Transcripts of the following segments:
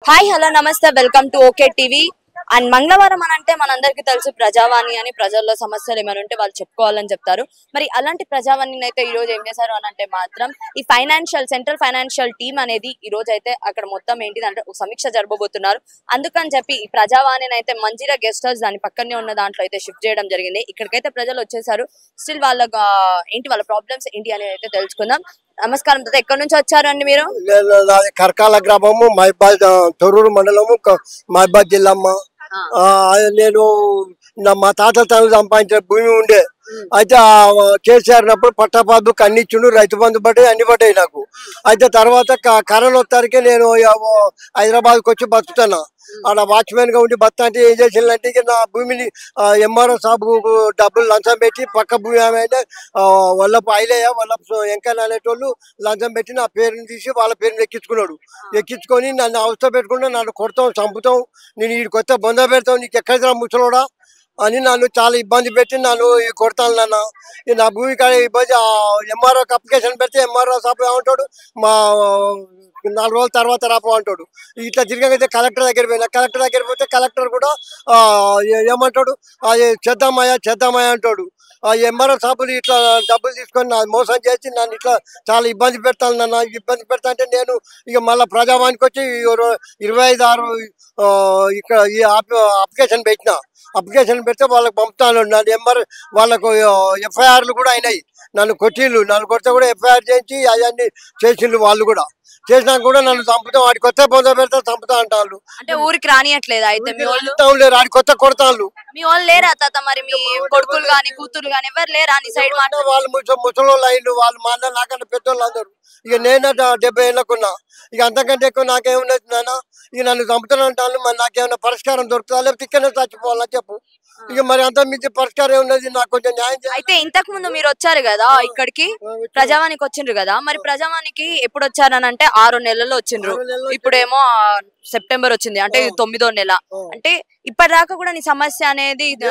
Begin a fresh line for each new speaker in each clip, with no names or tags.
Hi hello నమస్తే welcome to okay TV and మంగళవారం అని అంటే మనందరికీ తెలుసు ప్రజావాణి అని ప్రజల్లో సమస్యలు ఏమైనా ఉంటే వాళ్ళు చెప్పుకోవాలని చెప్తారు. మరి అలాంటి ప్రజావాణిని అయితే ఈ రోజు ఏం చేశారు అని అంటే మాత్రం ఈ సెంట్రల్ ఫైనాన్షియల్ టీమ్ అనేది ఈ రోజు అయితే అక్కడ మొత్తం ఏంటిదంటే ఒక సమీక్ష జరపబోతున్నారు. అందుకని చెప్పి ఈ ప్రజావాణిని అయితే మంజీరా గెస్ట్ హౌస్ దాని పక్కనే ఉన్న దాంట్లో అయితే షిఫ్ట్ చేయడం జరిగింది. ఇక్కడికైతే ప్రజలు వచ్చేసారు. స్టిల్ వాళ్ళ ప్రాబ్లమ్స్ ఏంటి అనేది అయితే తెలుసుకుందాం. నమస్కారం తాత, ఎక్కడి నుంచి వచ్చారండి మీరు?
కర్కాల గ్రామము మహిబాద్ తొర్రూరు మండలము మహిబాద్ జిల్లా. నేను మా తాత తనలు సంపాదించిన భూమి ఉండే అయితే కేసీఆర్ నప్పుడు పట్టపాదు అన్ని ఇచ్చిండు, రైతు బంధు పడ్డాయి, అన్ని పడ్డాయి నాకు. అయితే తర్వాత కరోనా వచ్చేసరికి నేను హైదరాబాద్కి వచ్చి బతుకుతున్నా. ఆడ వాచ్మెన్ గా ఉండి బతుకు అంటే ఏం చేసిందంటే నా భూమిని ఎంఆర్ఓ సాబు డబ్బులు లంచం పెట్టి పక్క భూమి ఆమె వల్లపు ఐలయ్య వల్లపు వెంకన్న అనేటోళ్ళు లంచం పెట్టి నా పేరుని తీసి వాళ్ళ పేరుని ఎక్కించుకున్నాడు. ఎక్కించుకొని నన్ను అవస్థ పెట్టుకుంటే నన్ను కొడతాం, చంపుతాం, నేను ఈ కొత్త బొంద పెడతాం, నీకు ఎక్కడికి రా ముసలోడా అని నన్ను చాలా ఇబ్బంది పెట్టి నన్ను కొడతాను. నాన్న నా భూమి కాడ ఇబ్బంది ఎంఆర్ఓకి అప్లికేషన్ పెడితే ఎంఆర్ఓ సాబ్ ఏమంటాడు, మా 4 రోజుల తర్వాత రాపో అంటాడు. ఇట్లా తిరగైతే కలెక్టర్ దగ్గర పోయినా, కలెక్టర్ దగ్గర పోతే కలెక్టర్ కూడా ఏమంటాడు, అది చేద్దామయ్యా అంటాడు. ఆ ఎంఆర్ఓ సాబులు ఇట్లా డబ్బులు తీసుకొని నా మోసం చేసి నన్ను ఇట్లా చాలా ఇబ్బంది పెడతాను. నన్ను ఇబ్బంది పెడతా అంటే నేను ఇక మళ్ళీ ప్రజావానికి వచ్చి 25/6 ఇక్కడ ఈ అప్లికేషన్ పెట్టిన. అప్లికేషన్ పెడితే వాళ్ళకి పంపుతాను. నన్ను వాళ్ళకు ఎఫ్ఐఆర్లు కూడా అయినాయి. నన్ను కొడితే కూడా ఎఫ్ఐఆర్ చేయించి అవన్నీ చేసిండ్రు. వాళ్ళు కూడా చేసినాక కూడా నన్ను చంపుతాం, వాడి కొత్త పొంద పెడతా చంపుతా అంటారు.
అంటే ఊరికి రానియట్లేదా? అయితే మీ వాళ్ళు
లేరు, వాడి కొత్త కొడతాళ్ళు.
మీ వాళ్ళు లేరా తాత? మరి మీ కొడుకులు గాని కూతురు గాని ఎవరు లేరా నీ సైడ్ మాట?
వాళ్ళు ముసలోళ్ళు అయ్యిండు, వాళ్ళు మా అన్న నాకన్నా పెద్దోళ్ళు అందరు. ఇక నేను 70 ఏళ్ళకున్నా. ఇక అంతకంటే ఎక్కువ నాకేమున్నది నాన్న. ఇక నన్ను చంపుతానంటాను. మరి నాకేమైనా పరిష్కారం దొరుకుతుందా, లేకపోతే ఇక్కడనే చచ్చిపోవాలని చెప్పు. ఇక మరి అంత మించి పరిష్కారం ఏమున్నది, నాకు కొంచెం న్యాయం చేయాలి.
అయితే ఇంతకు ముందు మీరు వచ్చారు కదా ఇక్కడికి, ప్రజావానికి వచ్చిండ్రు కదా, మరి ప్రజావానికి ఎప్పుడు వచ్చారని అంటే 6 నెలల్లో వచ్చిండ్రు. ఇప్పుడేమో సెప్టెంబర్ వచ్చింది, అంటే 9వ నెల. అంటే ఇప్పటిదాకా కూడా నీ సమస్య అనేది ఇది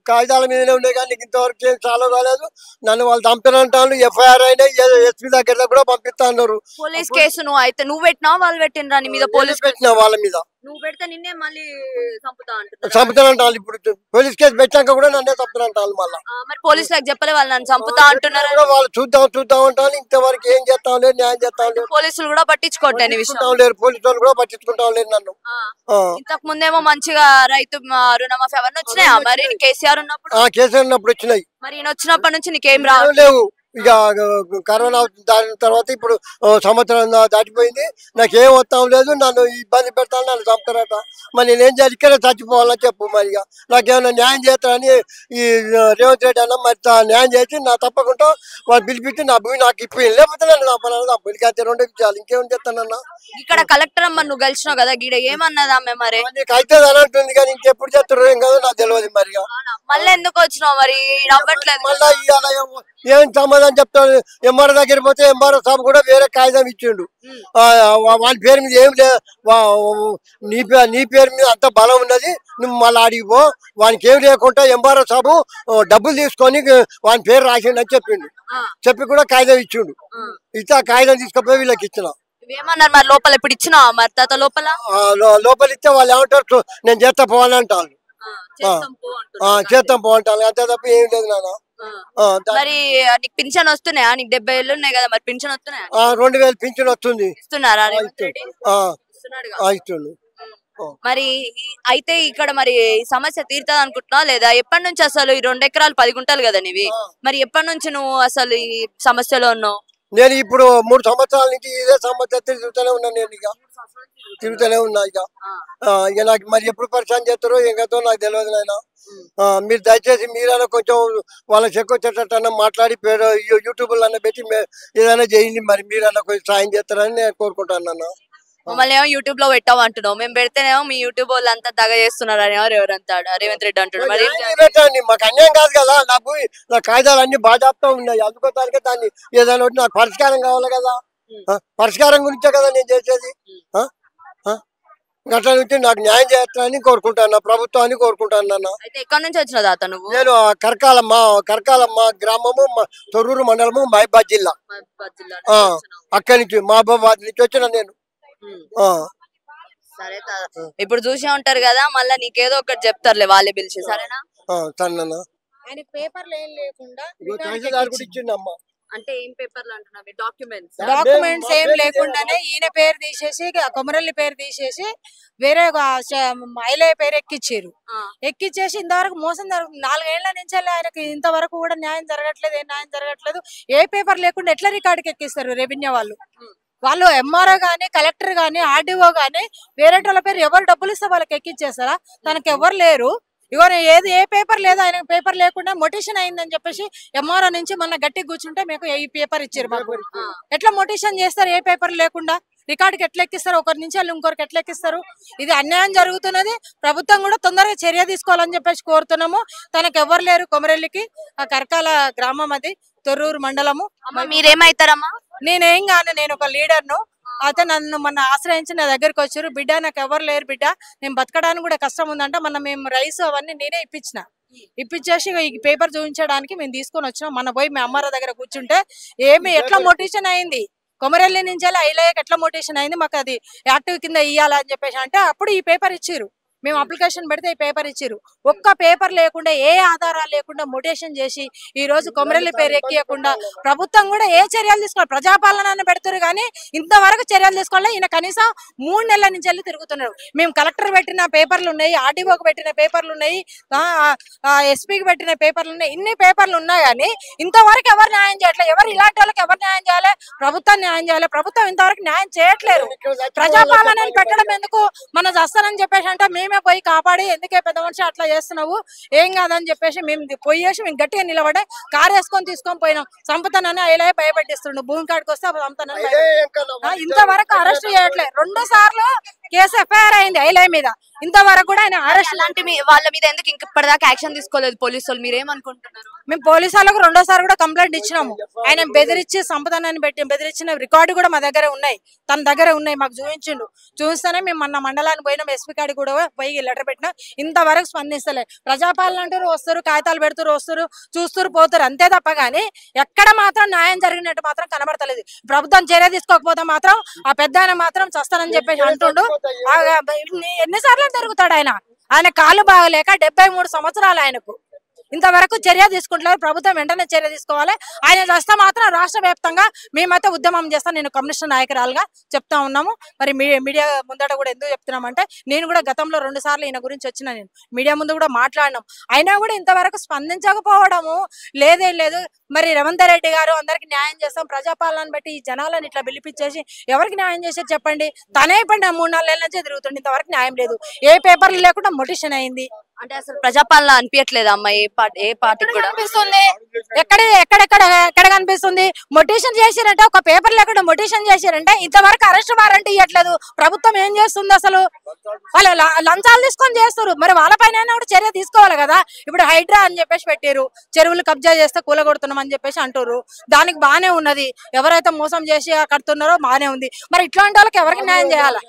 కాగితాల మీదనే ఉండే కానీ ఇంతవరకు చాలా కాలేదు. నన్ను వాళ్ళు చంపినంటాను. ఎఫ్ఐఆర్ అయినా ఎస్పీ దగ్గర కూడా పంపిస్తా అన్నారు.
పోలీస్ కేసు నువ్వు పెట్టినా వాళ్ళు పెట్టినరా నీ మీద? పోలీస్
పెట్టినా వాళ్ళ మీద.
నువ్వు పెడితే నిన్నే మళ్ళీ
చంపుతానంటారు. ఇప్పుడు పోలీస్ కేసు పెట్టాక కూడా నన్నే చంపుతానంటారు. మళ్ళీ
మరి పోలీసులకు చెప్పలే వాళ్ళు నన్ను చంపుతా అంటున్నారు?
వాళ్ళు చూద్దాం అంటారు. ఇంతవరకు ఏం చేస్తాం లేదు, న్యాయం చేస్తాం లేదు.
పోలీసులు కూడా పట్టించుకోవట్లేదు
లేరు, పోలీసు వాళ్ళు కూడా పట్టించుకుంటాం లేదు నన్ను.
ఇంతకు ముందేమో మంచిగా రైతు రుణమాఫీ అవన్నీ వచ్చినాయా మరి కేసీఆర్ ఉన్నప్పుడు?
కేసీఆర్ ఉన్నప్పుడు వచ్చినాయి.
మరి ఈయన వచ్చినప్పటి నుంచి నీకేం
లేవు. ఇక కరోనా దాని తర్వాత ఇప్పుడు సంవత్సరం దాటిపోయింది, నాకేం వస్తాం లేదు. నన్ను ఇబ్బంది పెడతాను, నన్ను చంపుతారట. మరి నేనేం చేయాలి? ఇక్కడే చచ్చిపోవాలని చెప్పు. మరి ఇక నాకేమైనా న్యాయం చేస్తానని ఈ రేవంత్ రెడ్డి అన్న మరి న్యాయం చేసి నా తప్పకుండా వాళ్ళు పిలిపించి నా భూమి నాకు ఇప్పింది. లేకపోతే నన్ను చంపాలి. అయితే 2 విషయాలు ఇంకేం చేస్తానన్నా.
ఇక్కడ కలెక్టర్ అమ్మ నువ్వు కలిసినావు కదా, గీడ ఏమన్నదా మరి?
నీకు అయితే అని అంటుంది కానీ ఇంకెప్పుడు చేస్తారు ఏం కదా నాకు తెలియదు. మరి
మళ్ళీ ఎందుకు వచ్చినావు మరి? అవ్వట్లేదు.
మళ్ళీ ఏం సమాధానం చెప్తాడు? ఎంఆర్ఓ దగ్గర పోతే ఎంఆర్ఓ సాబ్ కూడా వేరే కాగితం ఇచ్చిండు. వాని పేరు మీద ఏం లేదు, నీ పేరు మీద అంత బలం ఉన్నది, నువ్వు మళ్ళీ అడిగిపో. వానికి ఏం లేకుండా ఎంఆర్ఓ సాబు డబ్బులు తీసుకొని వాని పేరు రాసిండు అని చెప్పిండు. చెప్పి కూడా కాగితం ఇచ్చిండు. ఇస్తే ఆ కాగితం తీసుకుపోయి వీళ్ళకి ఇచ్చిన.
ఏమన్నారు మరి? లోపల ఇప్పుడు ఇచ్చినావా మరి తాత?
లోపల ఇస్తే వాళ్ళు ఏమంటారు, నేను చేస్తా పోవాలని అంటాను. చేస్తాం పోంటాను, అంతే తప్ప ఏం లేదు నాన్న.
మరి నీకు పింఛన్ వస్తున్నాయా? నీకు 70 ఏళ్ళు ఉన్నాయి కదా, మరి పింఛన్ వస్తున్నాయా?
2000 పింఛన్ వస్తుంది.
ఇస్తున్నారా?
ఇస్తుంది.
మరి అయితే ఇక్కడ మరి సమస్య తీరుతుంది అనుకుంటున్నావు లేదా? ఎప్పటి నుంచి అసలు ఈ 2 ఎకరాలు 10 గుంటలు కదా నీవి, మరి ఎప్పటి నుంచి నువ్వు అసలు ఈ సమస్యలో ఉన్నావు?
నేను ఇప్పుడు 3 సంవత్సరాల నుంచి ఇదే సమస్య తిరుగుతూనే ఉన్నాను. నేను ఇక తిరుగుతూనే ఉన్నా. ఇక నాకు మరి ఎప్పుడు పరిచయం చేస్తారో ఎంతో నాకు తెలియదు నాయన. మీరు దయచేసి మీరైనా కొంచెం వాళ్ళకి చెక్కొచ్చేటట్టు మాట్లాడి యూట్యూబ్లో అన్న పెట్టి ఏదైనా చేయండి. మరి మీరైనా కొంచెం సాయం చేస్తారని నేను కోరుకుంటాను నాన్న.
మమ్మల్ని ఏమో యూట్యూబ్ లో పెట్టావు అంటున్నావు, మేము పెడితేనేమో మీ యూట్యూబ్ వాళ్ళు అంతా దగ చేస్తున్నారు అని ఎవరంతా రేవంత్ రెడ్డి అంటున్నాడు. మరి
పెట్టండి, మాకు అన్యాయం కాదు కదా. నా కాగితాలు అన్ని బాజాప్తా ఉన్నాయి. అందుకోటానికే దాన్ని ఏదైనా నాకు పరిష్కారం కావాలి కదా. పరిష్కారం గురించే కదా నేను చేసేది. అట్లా నుంచి నాకు న్యాయం చేస్తానని కోరుకుంటాను, ప్రభుత్వాన్ని కోరుకుంటాను నాన్న.
ఎక్కడి నుంచి వచ్చిన తాత నువ్వు?
నేను కరకాలమ్మ గ్రామము తొర్రూరు మండలము మహిబాద్ జిల్లా. అక్కడి నుంచి మహబూబాబాద్ నుంచి వచ్చిన నేను.
ఇప్పుడు చూసే ఉంటారు కదా, మళ్ళీ నీకేదో ఒకటి చెప్తారులే వాళ్ళే పిలిచి, సరేనా?
సరేనా
ఆయనకి పేపర్లు ఏం లేకుండా
తహసీల్దార్ కూడా ఇచ్చిండమ్మా.
అంటే ఏం పేపర్లు అంటున్నావు? డాక్యుమెంట్స్?
డాక్యుమెంట్స్ ఏం లేకుండానే ఈయన పేరు తీసేసి కొమరల్లి పేరు తీసేసి వేరే మహిళ పేరు ఎక్కిచ్చారు. ఎక్కిచ్చేసి ఇంతవరకు మోసం జరుగుతుంది. 4 ఏళ్ల నుంచి ఆయనకి ఇంతవరకు కూడా న్యాయం జరగట్లేదు. ఏ న్యాయం జరగట్లేదు. ఏ పేపర్ లేకుండా ఎట్లా రికార్డుకి ఎక్కిస్తారు రెవెన్యూ వాళ్ళు? వాళ్ళు ఎంఆర్ఓ గానీ, కలెక్టర్ గానీ, ఆర్డీఓ గానీ వేరే వాళ్ళ పేరు ఎవరు డబ్బులు ఇస్తే వాళ్ళకి ఎక్కిచ్చేస్తారా? తనకి ఎవరు లేరు. ఇగో ఏ పేపర్ లేదు, ఆయన పేపర్ లేకుండా మొటిషన్ అయిందని చెప్పేసి ఎంఆర్ఓ నుంచి మొన్న గట్టిగా కూర్చుంటే మీకు ఈ పేపర్ ఇచ్చారు మాకు. ఎట్లా మొటిషన్ చేస్తారు? ఏ పేపర్ లేకుండా రికార్డుకి ఎట్లా ఎక్కిస్తారు? ఒకరి నుంచి వాళ్ళు ఇంకొకరికి ఎట్లా ఎక్కిస్తారు? ఇది అన్యాయం జరుగుతున్నది. ప్రభుత్వం కూడా తొందరగా చర్య తీసుకోవాలని చెప్పేసి కోరుతున్నాము. తనకు ఎవరు లేరు కొమరెల్లికి. ఆ కరకాల గ్రామం, అది తొర్రూరు మండలము.
మీరేమైతారమ్మా?
నేనేం కాను, నేను ఒక లీడర్ను. అయితే నన్ను మొన్న ఆశ్రయించి నా దగ్గరికి వచ్చారు. బిడ్డ నాకు ఎవరు లేరు బిడ్డ, నేను బతకడానికి కూడా కష్టం ఉందంట. మొన్న మేము రైస్ అవన్నీ నేనే ఇప్పించేసి ఈ పేపర్ చూపించడానికి మేము తీసుకొని వచ్చినాం. మన పోయి మీ అమ్మారా దగ్గర కూర్చుంటే ఎట్లా మోటివేషన్ అయింది, కొమరెల్లి నుంచి ఐలయ్యకి ఎట్లా మోటివేషన్ అయింది, మాకు అది యాక్టివ్ కింద ఇయ్యాలని చెప్పేసి అంటే అప్పుడు ఈ పేపర్ ఇచ్చిర్రు. మేము అప్లికేషన్ పెడితే ఈ పేపర్ ఇచ్చిర్రు. ఒక్క పేపర్ లేకుండా, ఏ ఆధారాలు లేకుండా మొటేషన్ చేసి ఈ రోజు కొమరెల్లి పేరు ఎక్కియకుండా ప్రభుత్వం కూడా ఏ చర్యలు తీసుకోవాలి? ప్రజాపాలన పెడుతున్నారు కానీ ఇంతవరకు చర్యలు తీసుకోవాలి. ఈయన కనీసం 3 నెలల నుంచి వెళ్ళి తిరుగుతున్నారు. మేము కలెక్టర్ పెట్టిన పేపర్లు ఉన్నాయి, ఆర్డీఓకి పెట్టిన పేపర్లు ఉన్నాయి, ఎస్పీకి పెట్టిన పేపర్లు ఉన్నాయి. ఇన్ని పేపర్లు ఉన్నా కానీ ఇంతవరకు ఎవరు న్యాయం చేయట్లేదు. ఎవరు ఇలాంటి వాళ్ళకి ఎవరు న్యాయం చేయాలి? ప్రభుత్వం న్యాయం చేయాలి. ప్రభుత్వం ఇంతవరకు న్యాయం చేయట్లేదు. ప్రజాపాలనని పెట్టడం ఎందుకు? మన చేస్తానని చెప్పేసి అంటే మేమే పోయి కాపాడి, ఎందుకే పెద్ద మనిషి అట్లా చేస్తున్నావు, ఏం కాదని చెప్పేసి మేము గట్టిగా నిలబడి కారు వేసుకొని తీసుకొని పోయినాం. సంపతనని ఇలా భయపెట్టిస్తుండు. భూమి కాడికి వస్తే సంపతనని ఇంతవరకు అరెస్ట్ చేయట్లేదు. 2 సార్లు కేసు ఎఫ్ఐఆర్ అయింది ఐలే మీద. ఇంతవరకు కూడా ఆయన అరెస్ట్
లాంటి వాళ్ళ మీద ఎందుకు ఇప్పటిదాకా యాక్షన్ తీసుకోలేదు పోలీసు వాళ్ళు? మీరేమనుకుంటున్నారు?
మేము పోలీసు వాళ్ళకు 2వ సారి కూడా కంప్లైంట్ ఇచ్చినాము. ఆయన బెదిరించి సంపదనని పెట్టి బెదిరించిన రికార్డు కూడా మా దగ్గర ఉన్నాయి, తన దగ్గర ఉన్నాయి, మాకు చూపించిండు. చూస్తేనే మేము మన మండలానికి పోయినాం, ఎస్పీ కాడికి కూడా పోయి లెటర్ పెట్టినా. ఇంతవరకు స్పందిస్తలే. ప్రజాపాలన అంటారు, వస్తారు, కాగితాలు పెడుతురు, వస్తారు, చూస్తారు, పోతారు, అంతే తప్ప కానీ ఎక్కడ మాత్రం న్యాయం జరిగినట్టు మాత్రం కనబడతలేదు. ప్రభుత్వం చర్య తీసుకోకపోతే మాత్రం ఆ పెద్ద ఆయన మాత్రం చస్తానని చెప్పేసి అంటుండు. ఎన్నిసార్లు తిరుగుతాడు ఆయన? ఆయన కాళ్ళు బాగలేక 73 సంవత్సరాలు ఆయనకు. ఇంతవరకు చర్య తీసుకుంటున్నారు. ప్రభుత్వం వెంటనే చర్య తీసుకోవాలి. ఆయన చేస్తే మాత్రం రాష్ట్ర వ్యాప్తంగా మేమైతే ఉద్యమం చేస్తాం. నేను కమ్యూనిస్ట్ నాయకురాలుగా చెప్తా ఉన్నాము. మరి మీడియా ముందట కూడా ఎందుకు చెప్తున్నామంటే, నేను కూడా గతంలో 2 సార్లు ఈయన గురించి వచ్చిన, నేను మీడియా ముందు కూడా మాట్లాడినాం. అయినా కూడా ఇంతవరకు స్పందించకపోవడము లేదేం లేదు. మరి రేవంత్ రెడ్డి గారు అందరికి న్యాయం చేస్తాం, ప్రజాపాలన బట్టి ఈ జనాలను ఇట్లా పిలిపించేసి ఎవరికి న్యాయం చేసేది చెప్పండి? తనే ఇప్పుడు 3-4 ఏళ్ళ నుంచే తిరుగుతుంది. ఇంతవరకు న్యాయం లేదు. ఏ పేపర్లు లేకుండా మొటిషన్ అయింది.
అంటే అసలు ప్రజాపాలన అనిపించట్లేదు అమ్మ ఏ పార్టీకి కూడా?
అనిపిస్తుంది. ఎక్కడ కనిపిస్తుంది? మొటిషన్ చేసిరంటే, ఒక పేపర్ లేకుండా మొటిషన్ చేసిరంటే ఇంతవరకు అరెస్ట్ వారెంట్ ఇవ్వట్లేదు. ప్రభుత్వం ఏం చేస్తుంది అసలు? వాళ్ళు లంచాలు తీసుకొని చేస్తారు. మరి వాళ్ళపైన కూడా చర్య తీసుకోవాలి కదా. ఇప్పుడు హైడ్రా అని చెప్పేసి పెట్టారు, చెరువులు కబ్జా చేస్తే కూలగొడుతున్నాం అని చెప్పేసి అంటారు. దానికి బానే ఉన్నది. ఎవరైతే మోసం చేసి కడుతున్నారో బానే ఉంది. మరి ఇట్లాంటి వాళ్ళకి ఎవరికి న్యాయం చేయాలి?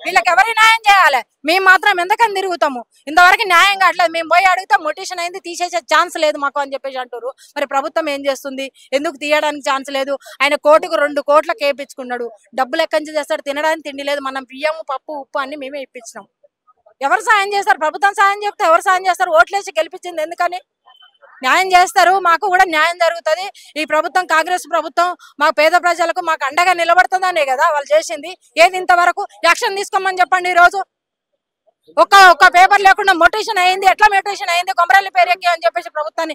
వీళ్ళకి ఎవరికి న్యాయం చేయాలి? మేము మాత్రం ఎందుకని తిరుగుతాము? ఇంతవరకు న్యాయం కావట్లేదు. మేము పోయి అడిగితే మొటిషన్ అయింది, తీసేసే ఛాన్స్ లేదు మాకు అని చెప్పేసి అంటారు. మరి ప్రభుత్వం ఏం చేస్తుంది? ఎందుకు తీయడానికి ఛాన్స్ లేదు? ఆయన 2 కోట్ల కేపించుకున్నాడు. డబ్బులు ఎక్కడి నుంచి చేస్తాడు? తినడానికి తిండి లేదు. మనం బియ్యము, పప్పు, ఉప్పు అన్ని మేమే ఇప్పించినాం. ఎవరు సాయం చేస్తారు? ప్రభుత్వం సాయం చెప్తే ఎవరు సాయం చేస్తారు? ఓట్లేసి గెలిపించింది ఎందుకని? న్యాయం చేస్తారు. మాకు కూడా న్యాయం జరుగుతుంది. ఈ ప్రభుత్వం, కాంగ్రెస్ ప్రభుత్వం, మా పేద ప్రజలకు మాకు అండగా నిలబడుతుందనే కదా వాళ్ళు చేసింది. ఏది ఇంతవరకు యాక్షన్ తీసుకోమని చెప్పండి. ఈ రోజు ఒక్క పేపర్ లేకుండా మొటిషన్ అయింది. ఎట్లా మొటిషన్ అయింది? కొమరల్లి పేరు ఎక్కి అని చెప్పేసి ప్రభుత్వాన్ని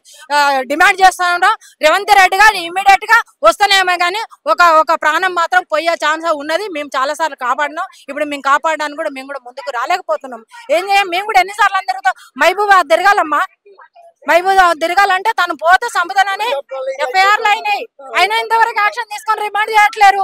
డిమాండ్ చేస్తున్నాం. రేవంత్ రెడ్డి గారు ఇమ్మీడియట్ గా వస్తేనేమో కానీ ఒక ప్రాణం మాత్రం పోయే ఛాన్స్ ఉన్నది. మేము చాలా సార్లు కాపాడినాం. ఇప్పుడు మేము కాపాడడానికి కూడా మేము కూడా ముందుకు రాలేకపోతున్నాం. ఏం చేయం? మేము కూడా ఎన్నిసార్లు తిరుగుతాం? మహబూబాబాద్ తిరగాలమ్మా. మహబూబాబాద్ తిరగాలంటే తను పోతే సంపదనని ఎఫ్ఐఆర్లు అయినాయి. అయినా ఇంతవరకు యాక్షన్ తీసుకొని రిమాండ్ చేయట్లేరు.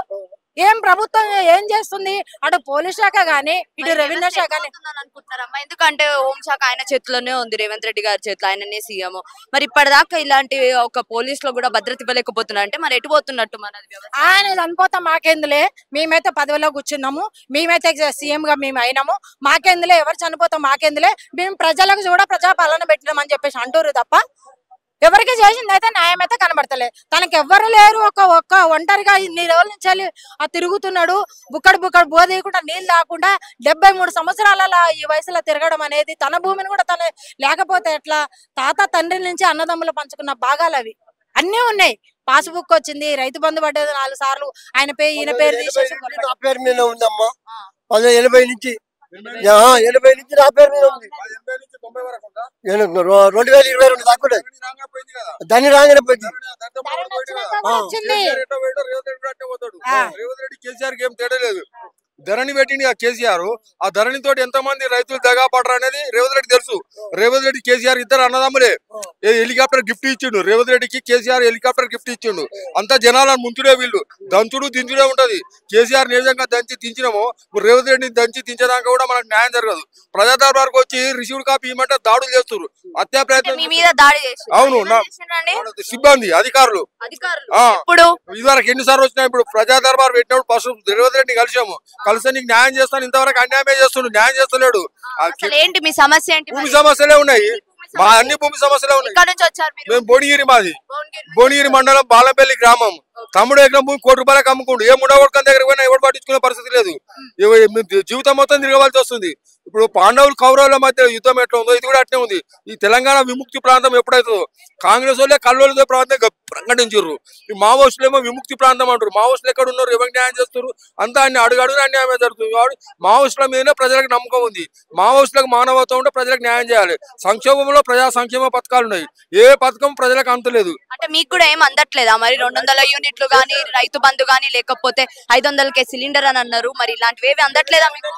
ఏం ప్రభుత్వం ఏం చేస్తుంది? అటు పోలీస్ శాఖ గానీ, ఇటు రెవెన్యూ శాఖ గానీ
అనుకుంటున్నారమ్మా? ఎందుకంటే హోంశాఖ ఆయన చేతిలోనే ఉంది, రేవంత్ రెడ్డి గారి చేతిలో, ఆయననే సీఎం. మరి ఇప్పటిదాకా ఇలాంటి ఒక పోలీస్ లో కూడా భద్రత ఇవ్వలేకపోతున్నారు అంటే మరి ఎటు పోతున్నట్టు మనది?
ఆయన చనిపోతా మాకేందులే, మేమైతే పదవిలో కూర్చున్నాము, మేమైతే సీఎం గా మేము అయినాము, మాకేందులే, ఎవరు చనిపోతాం మాకేందులే, మేము ప్రజలకు కూడా ప్రజాపాలన పెట్టినామని చెప్పేసి అంటారు తప్ప ఎవరికి చేసింది అయితే న్యాయం అయితే కనబడతలే. తనకి ఎవ్వరు లేరు, ఒక్క ఒంటరిగా ఇన్ని రోజుల నుంచి తిరుగుతున్నాడు. బుక్కడు బోధీయకుండా నీళ్ళు లేకుండా 73 సంవత్సరాల ఈ వయసులో తిరగడం అనేది, తన భూమిని కూడా తన లేకపోతే ఎట్లా? తాత తండ్రి నుంచి అన్నదమ్ములు పంచుకున్న భాగాలు అవి అన్నీ ఉన్నాయి. పాస్బుక్ వచ్చింది, రైతు బంధు పడ్డది 4 సార్లు, ఆయన పేరు ఈయన పేరు తీసేసి
నా పేరు మీద ఉందమ్మా. 80 నుంచి 80 నుంచి నా పేరు మీద ఉంది. 2022 దాకా కూడా దాన్ని రాగానే పోయింది.
వచ్చింది.
కేసీఆర్ ఏం తేడా లేదు. ధరణి పెట్టింది ఆ కేసీఆర్. ఆ ధరణి తోటి ఎంత మంది రైతులు దగా పడరు అనేది రేవంత్ రెడ్డి తెలుసు. రేవంత్ రెడ్డి కేసీఆర్ ఇద్దరు అన్నదమ్ములే. హెలికాప్టర్ గిఫ్ట్ ఇచ్చిండు రేవంత్ రెడ్డికి, కేసీఆర్ హెలికాప్టర్ గిఫ్ట్ ఇచ్చిండు. అంతా జనాలను ముంచుడే వీళ్ళు, దంచుడు దించుడే ఉంటది. కేసీఆర్ నిజంగా దంచి దించినామో రేవంత్ రెడ్డిని దంచి దించేదాకా కూడా మనకు న్యాయం జరగదు. ప్రజా దర్బార్కి వచ్చి రిసీవ్డ్ కాపీ ఇవ్వమంటే దాడులు చేస్తారు, హత్యా ప్రయత్నం. అవును, సిబ్బంది అధికారులు. ఇదివరకు ఎన్నిసార్లు వచ్చినా, ఇప్పుడు ప్రజా దర్బార్ పెట్టినప్పుడు ఫస్ట్ రేవంత్ రెడ్డిని కలిసాము. కలిసి నీకు న్యాయం చేస్తాను, ఇంతవరకు అన్యాయమే చేస్తుండు, న్యాయం చేస్తలేడు. భూమి సమస్యలే ఉన్నాయి, మా అన్ని భూమి సమస్యలే ఉన్నాయి. మేము భువనగిరి, మాది భువనగిరి మండలం బాలంపల్లి గ్రామం. తమ్ముడు ఎకరం భూమి ₹1 అమ్ముకుండు. ఏ ముండగొడకం దగ్గర పోయినా ఎవరు పట్టించుకునే పరిస్థితి లేదు. జీవితం మొత్తం తిరగవలసి వస్తుంది. ఇప్పుడు పాండవులు కౌరవుల మధ్య యుద్ధం ఎట్లా ఉందో ఇది కూడా అట్నే ఉంది. ఈ తెలంగాణ విముక్తి ప్రాంతం ఎప్పుడైతుందో, కాంగ్రెస్ వాళ్ళే కల్లోలతో ప్రాంతం ప్రకటించారు. ఈ మావోయిస్టులు ఏమో విముక్తి ప్రాంతం అంటారు. మావోయిస్టులు ఎక్కడ ఉన్నారు, ఎవరికి న్యాయం చేస్తారు? అంతా అన్ని అడుగడుగున అన్యాయమే జరుగుతుంది. కాబట్టి మావోయిస్టుల మీదనే ప్రజలకు నమ్మకం ఉంది. మావోయిస్టులకు మానవత్వం ఉంటే ప్రజలకు న్యాయం చేయాలి. సంక్షేమంలో ప్రజా సంక్షేమ పథకాలు ఉన్నాయి, ఏ పథకం ప్రజలకు అంతలేదు.
అంటే మీకు కూడా ఏం అందట్లేదా మరి? 200 యూనిట్లు గానీ, రైతు బంధు గానీ, లేకపోతే 500కే సిలిండర్ అని అన్నారు, మరి ఇలాంటివి ఏవి అందట్లేదా మీకు?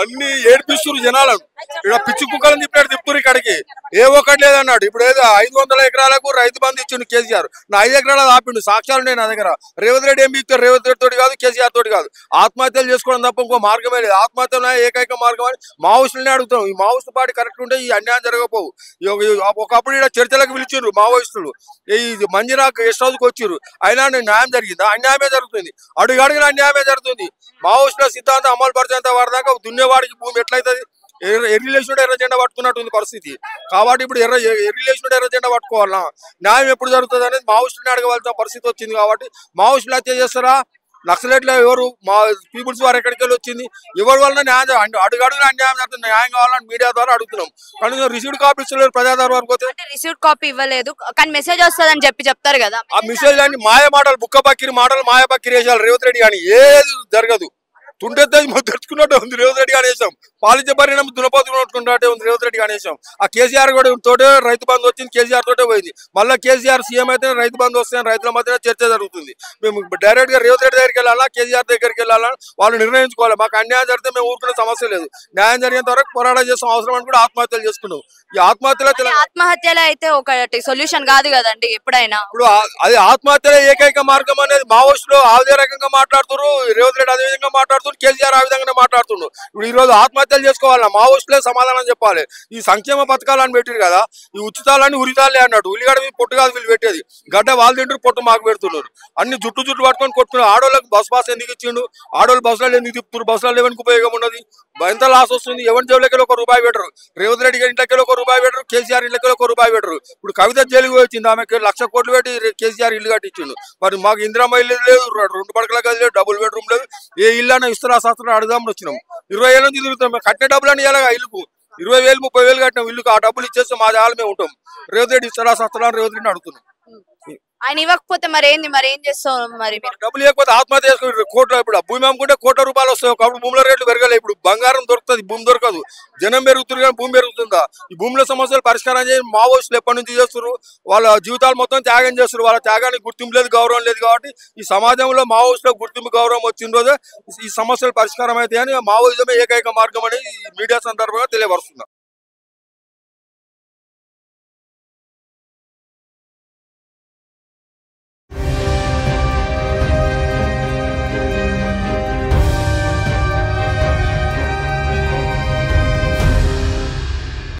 అన్ని ఏడిపిస్తున్నారు జనాలను. ఇక్కడ పిచ్చి కుక్కలను తిప్పినట్టు తిప్పుతారు ఇక్కడికి. ఏ ఒక్కటి లేదన్నాడు. ఇప్పుడు ఏదో 500 ఎకరాలకు రైతు బంధు ఇచ్చిండు కేసీఆర్. నా 5 ఎకరాలు ఆపిండు, సాక్ష్యాలు ఉన్నాయి నా దగ్గర. రేవంత్ రెడ్డి ఏం ఇస్తారు? రేవంత్ రెడ్డి తోటి కాదు, కేసీఆర్ తోటి కాదు. ఆత్మహత్యలు చేసుకోవడం తప్ప ఇంకో మార్గమే లేదు. ఆత్మహత్యలు ఏకైక మార్గం అని మావోయిస్టులనే అడుగుతాం. ఈ మావోయిస్టు పార్టీ కరెక్ట్ ఉంటే ఈ అన్యాయం జరగకపోవు. ఒకప్పుడు ఇక్కడ చర్చలకు పిలిచిండ్రు మావోయిస్టులు, ఈ మంజిరా గెస్ట్ హౌస్కి వచ్చిర్రు. అయినా న్యాయం జరిగిందా? అన్యాయమే జరుగుతుంది, అడుగడుగున అన్యాయమే జరుగుతుంది. మావోయిస్టుల సిద్ధాంతం అమలు పరిచేంత వారిదాకా దున్నేవాడికి భూమి ఎట్లయితుంది? ఎర్రిలేషనుడు ఎర్ర జెండా పట్టుకున్నట్టుంది పరిస్థితి. కాబట్టి ఇప్పుడు ఎర్రిలేషనుడు ఎర్ర జెండా పట్టుకోవాలా? న్యాయం ఎప్పుడు జరుగుతుంది అనేది మావోయిస్టుని అడగవలసిన పరిస్థితి వచ్చింది. కాబట్టి మావోయిస్టులు హత్య చేస్తారా? నక్సలైట్లు ఎవరు? మా పీపుల్స్ వారు ఎక్కడికి వెళ్ళి వచ్చింది? ఎవరి వలన న్యాయం? అడుగడుగున అన్యాయం జరుగుతుంది. న్యాయం కావాలని మీడియా ద్వారా అడుగుతున్నాం. కానీ రిసీవ్డ్ కాపీ ఇస్తలేరు ప్రజా దర్బార్కి పోతే.
రిసీవ్డ్ కాపీ ఇవ్వలేదు కానీ మెసేజ్ వస్తుందని చెప్తారు కదా.
ఆ మెసేజ్ అన్ని మాయ మాటలు, బుక్క బక్కిరి మాటలు, మాయ బక్కిరి వేసాలి రేవంత్ రెడ్డి. కానీ ఏది జరగదు. తుండెత్తే తెచ్చుకున్నట్టే ఉంది రేవంత్ రెడ్డి గణేశం. పాలించే పరిణామం దునపోతున్నట్టుకున్నట్టే ఉంది రేవంత్ రెడ్డి గణేశం. ఆ కేసీఆర్ కూడా తోటే రైతు బంధు వచ్చింది, కేసీఆర్ తోటే పోయింది. మళ్ళీ కేసీఆర్ సీఎం అయితే రైతు బంధు వస్తే రైతుల మధ్య చర్చ జరుగుతుంది. మేము డైరెక్ట్ గా రేవంత్ రెడ్డి దగ్గరికి వెళ్ళాలా, కేసీఆర్ దగ్గరికి వెళ్ళాలా, వాళ్ళు నిర్ణయించుకోవాలి. మాకు అన్యాయం జరిగితే మేము ఊరుకునే సమస్య లేదు. న్యాయం జరిగేంత వరకు పోరాటం చేస్తాం. అవసరం అని కూడా ఆత్మహత్యలు చేసుకున్నాం. ఈ
ఆత్మహత్యలు అయితే ఒకటి సొల్యూషన్ కాదు కదండి ఎప్పుడైనా.
ఇప్పుడు అది ఆత్మహత్యలే ఏకైక మార్గం అనేది మావోయిస్టులు అదే రకంగా మాట్లాడుతున్నారు. రేవంత్ రెడ్డి అదే విధంగా మాట్లాడుతున్నారు, కేసీఆర్ ఆ విధంగానే మాట్లాడుతున్నారు. ఇప్పుడు ఈ రోజు ఆత్మహత్యలు చేసుకోవాలన్నా మావోయిస్టులే సమాధానం చెప్పాలి. ఈ సంక్షేమ పథకాలను పెట్టారు కదా, ఈ ఉచితాలని ఉరితాలే అన్నాడు. ఉల్లిగడ్డ మీద పొట్టు కాదు వీళ్ళు పెట్టేది, గడ్డ వాళ్ళు తింటారు, పొట్టు మాకు పెడుతున్నారు. అన్ని జుట్టు పట్టుకొని కొట్టుకున్నారు. ఆడోళ్ళకి బస్ పాస్ ఎందుకు ఇచ్చిండు? ఆడోళ్ళు బస్సులలో ఎందుకు తిప్పుతున్నారు? బస్సులలో ఎవరికి ఉపయోగం ఉన్నది? ఎంత లాస్ వస్తుంది? ఎవరి జేబులకి ₹1 పెట్టరు. రేవంత్ రెడ్డి గారి ఇంట్లోకి ₹1 పెట్టరు, కేసీఆర్ ఇంట్లోకి ₹1 పెట్టరు. ఇప్పుడు కవిత జైలుకి వచ్చింది, ఆమెకి 1,00,000 కోట్లు పెట్టి కేసీఆర్ ఇల్లు కట్టించిండు. మరి మాకు ఇందిరమ్మ ఇల్లు లేదు, 2 పడకల గది లేదు, డబుల్ బెడ్రూమ్ లేదు. ఏ ఇల్లు అన్నా ఇస్తారా శాస్త్రం అడుగుదామని వచ్చినాం. 20 ఏళ్ళ నుంచి తిరుగుతాం. కట్టే డబ్బులు అని ఇలాగా ఇల్లుకు 20,000 30,000 కట్టినాం ఇల్లుకు. ఆ డబ్బులు ఇచ్చేస్తే మా జాలు మేము ఉంటాం. రేవంత్ రెడ్డి ఇస్తారా శాస్త్రం రేవంత్ రెడ్డిని అడుగుతున్నాం.
ఆయన ఇవ్వకపోతే మరి ఏం చేస్తాం? మరి
డబ్బులు ఇవ్వకపోతే ఆత్మహత్య చేసుకుంటారు. కోట్ల ఇప్పుడు భూమి అమ్ముకుంటే ₹1,00,000 వస్తాయి. ఒకప్పుడు భూముల రేట్లు పెరగలేదు. ఇప్పుడు బంగారం దొరుకుతుంది, భూమి దొరకదు. జనం పెరుగుతుంది కానీ భూమి పెరుగుతుందా? ఈ భూముల సమస్యలు పరిష్కారం చేసి మావోయిస్టులు ఎప్పటి నుంచి చేస్తారు? వాళ్ళ జీవితాలు మొత్తం త్యాగం చేస్తారు. వాళ్ళ త్యాగానికి గుర్తింపు లేదు, గౌరవం లేదు. కాబట్టి ఈ సమాజంలో మావోయిస్టులకు గుర్తింపు గౌరవం వచ్చిన రోజే ఈ సమస్యలు పరిష్కారం అయితే అని మావోయిజమే ఏకైక మార్గం అని మీడియా సందర్భంగా తెలియపరుస్తున్నా.